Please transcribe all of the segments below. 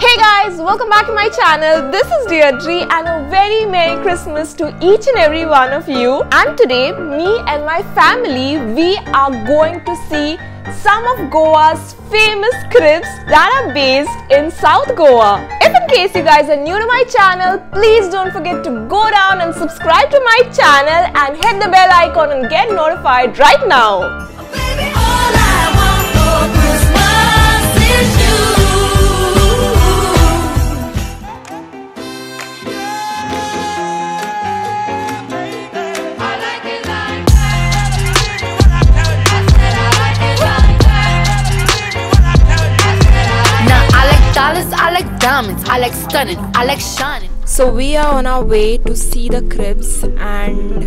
Hey guys, welcome back to my channel. This is Deirdre and a very Merry Christmas to each and every one of you. And today, me and my family, we are going to see some of Goa's famous cribs that are based in South Goa. If in case you guys are new to my channel, please don't forget to go down and subscribe to my channel and hit the bell icon and get notified right now. I like diamonds, I like stunning, I like shining. So we are on our way to see the cribs and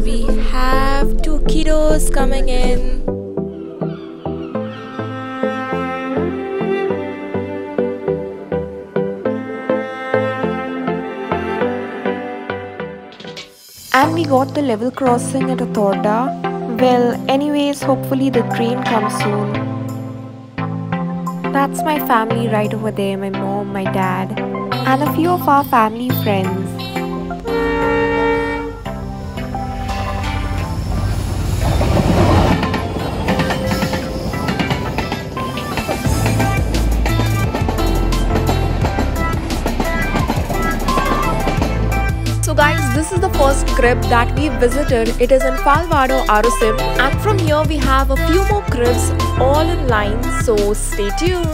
we have two kiddos coming in. And we got the level crossing at Autorda. Well, anyways, hopefully the train comes soon. That's my family right over there, my mom, my dad, and a few of our family friends. So guys, this is the first crib that we visited. It is in Falvado, Arosim, and from here we have a few more cribs all in line, so stay tuned.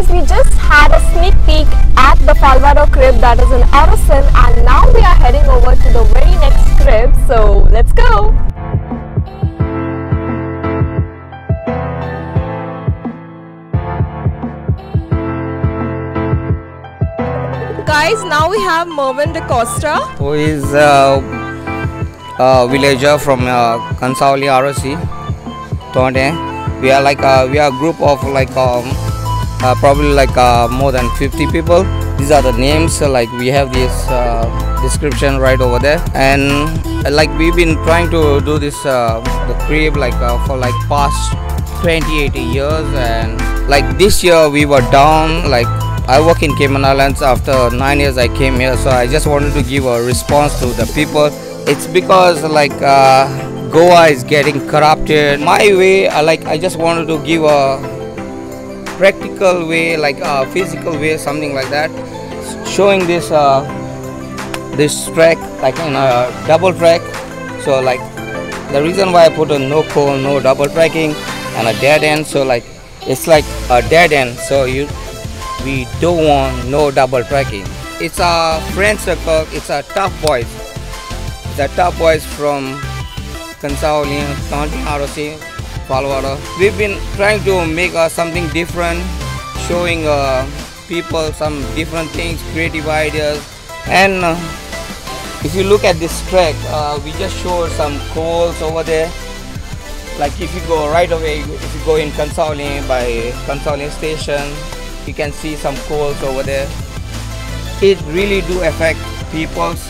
We just had a sneak peek at the Falvado crib that is in Arosim, and now we are heading over to the very next crib, so let's go! Guys, now we have Mervin DeCosta, who is a villager from Kansauli ROC, Tonde. We are like we are a group of like probably like more than 50 people. These are the names, like we have this description right over there, and like we've been trying to do this the crib like for like past 20-80 years, and like this year we were down. Like I work in Cayman Islands. After 9 years I came here, so I just wanted to give a response to the people. It's because like Goa is getting corrupted. My way, I just wanted to give a practical way, like a physical way, something like that, showing this this track like in a double track. So like the reason why I put a no cone, no double tracking, and a dead end, so like it's like a dead end, so we don't want no double tracking. It's a friend circle, it's a tough boys, the tough boys from Kansauli, Tonde, ROC, Falvado. We've been trying to make something different, showing people some different things, creative ideas. And if you look at this track, we just showed some coals over there. Like if you go right away, if you go in Kansauli by Kansauli station, you can see some coals over there. It really do affect people's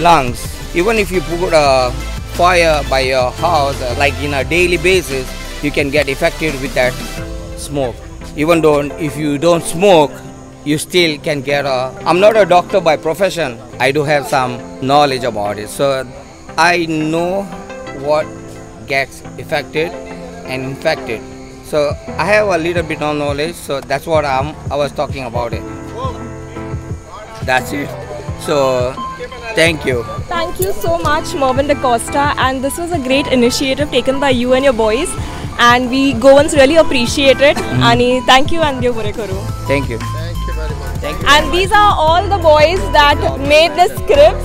lungs. Even if you put a fire by your house, like in a daily basis, you can get affected with that smoke. Even though if you don't smoke, you still can get I'm not a doctor by profession. I do have some knowledge about it. So I know what gets affected and infected. So I have a little bit of knowledge. So that's what I was talking about it. That's it. So thank you. Thank you so much, Mervin DeCosta, and this was a great initiative taken by you and your boys. and we Goans really appreciate it. Ani, thank you and Thank you. Thank you very much. And these are all the boys that made this script.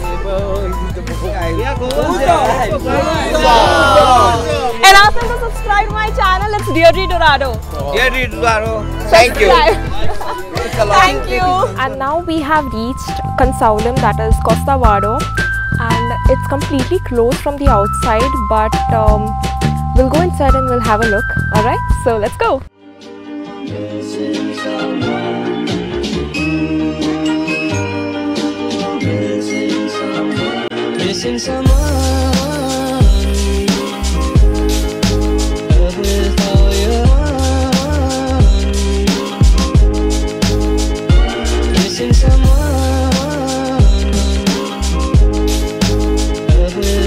And ask them to subscribe to my channel. It's Deirdre Dorado. Deirdre Dorado. Thank you. Thank you. And now we have reached Consaulum, that is Costa Vado, and it's completely closed from the outside, but we'll go inside and we'll have a look. Alright, so let's go. Missing someone with all your heart. Missing someone with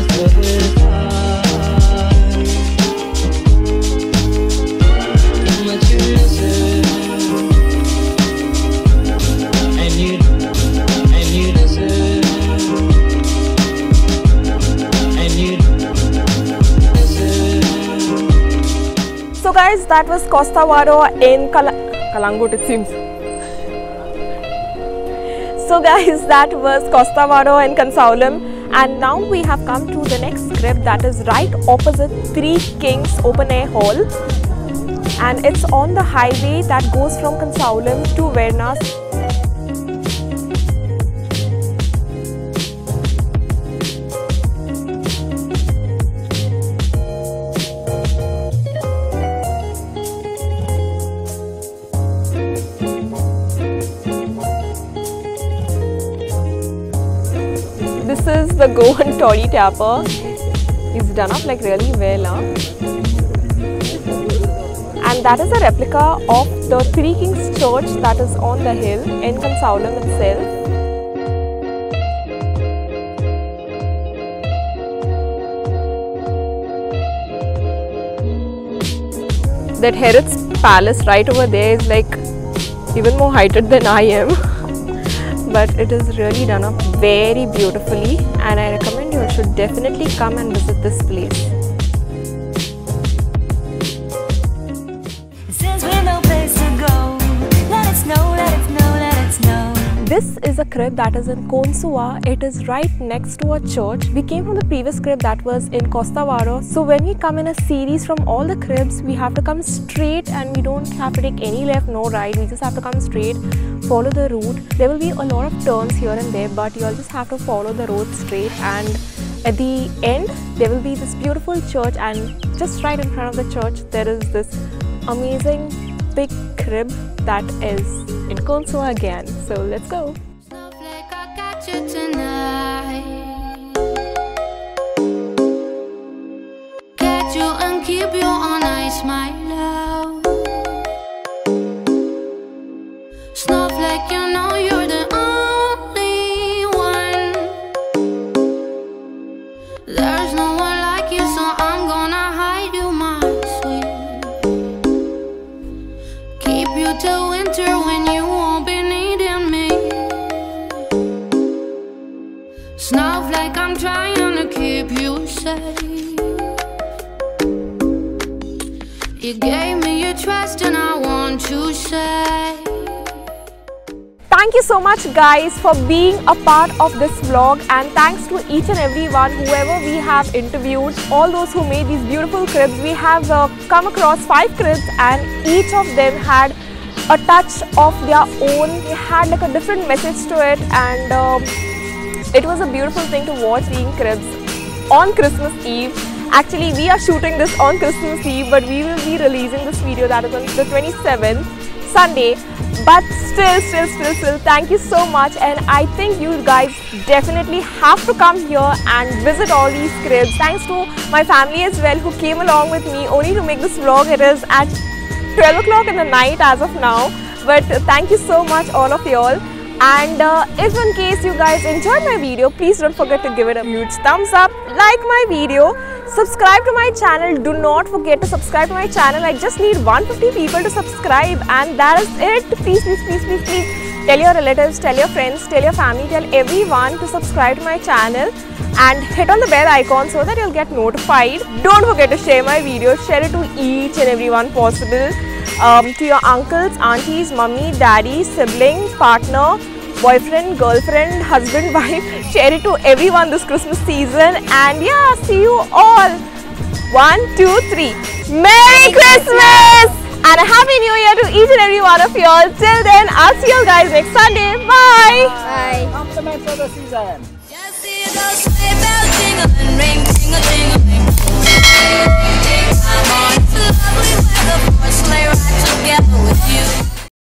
heart. How much you miss it, and you deserve. So guys, that was Costa Vado in Kalangut, it seems. So guys, that was Costa Vado in Consaulum, and now we have come to the next script that is right opposite Three Kings Open Air Hall, and it's on the highway that goes from Consaulum to Vernas. This is the Goan Toddy Tapper. He's done up like really well, huh? And that is a replica of the Three Kings Church that is on the hill in Consaulum itself. That Herod's palace right over there is like even more heighted than I am. But it is really done up very beautifully, and I recommend you should definitely come and visit this place. Since we're no place to go, let us know, let us know, let us know. This is a crib that is in Consua. It is right next to a church. We came from the previous crib that was in Costa Vado. So when we come in a series from all the cribs, we have to come straight and we don't have to take any left, no right. We just have to come straight, follow the route. There will be a lot of turns here and there, but you'll just have to follow the road straight, and at the end there will be this beautiful church, and just right in front of the church there is this amazing big crib that is in Consua again. So let's go. Snowflake, I got you tonight. Get you and keep you on ice, my love. Snowflake, you know you're the only one. There's no one like you, so I'm gonna hide you, my sweet. Keep you till winter when you won't be needing me. Snowflake, I'm trying to keep you safe. You gave me your trust and I want to say Thank you so much guys for being a part of this vlog, and thanks to each and everyone, whoever we have interviewed, all those who made these beautiful cribs. We have come across 5 cribs, and each of them had a touch of their own. They had like a different message to it, and it was a beautiful thing to watch seeing cribs on Christmas Eve. Actually, we are shooting this on Christmas Eve, but we will be releasing this video that is on the 27th, Sunday. But still, thank you so much, and I think you guys definitely have to come here and visit all these cribs. Thanks to my family as well, who came along with me only to make this vlog. It is at 12 o'clock in the night as of now, but thank you so much all of y'all. And if in case you guys enjoyed my video, please don't forget to give it a huge thumbs up, like my video, subscribe to my channel. Do not forget to subscribe to my channel. I just need 150 people to subscribe, and that is it. Please tell your relatives, tell your friends, tell your family, tell everyone to subscribe to my channel and hit on the bell icon so that you'll get notified. Don't forget to share my video, share it to each and everyone possible. to your uncles, aunties, mummy, daddy, sibling, partner, boyfriend, girlfriend, husband, wife. Share it to everyone this Christmas season. And yeah, see you all. 1, 2, 3. Merry Christmas! And a Happy New Year to each and every one of you all. Till then, I'll see you guys next Sunday. Bye! Compliments of the season. Just see those sleigh bells jingle and ring.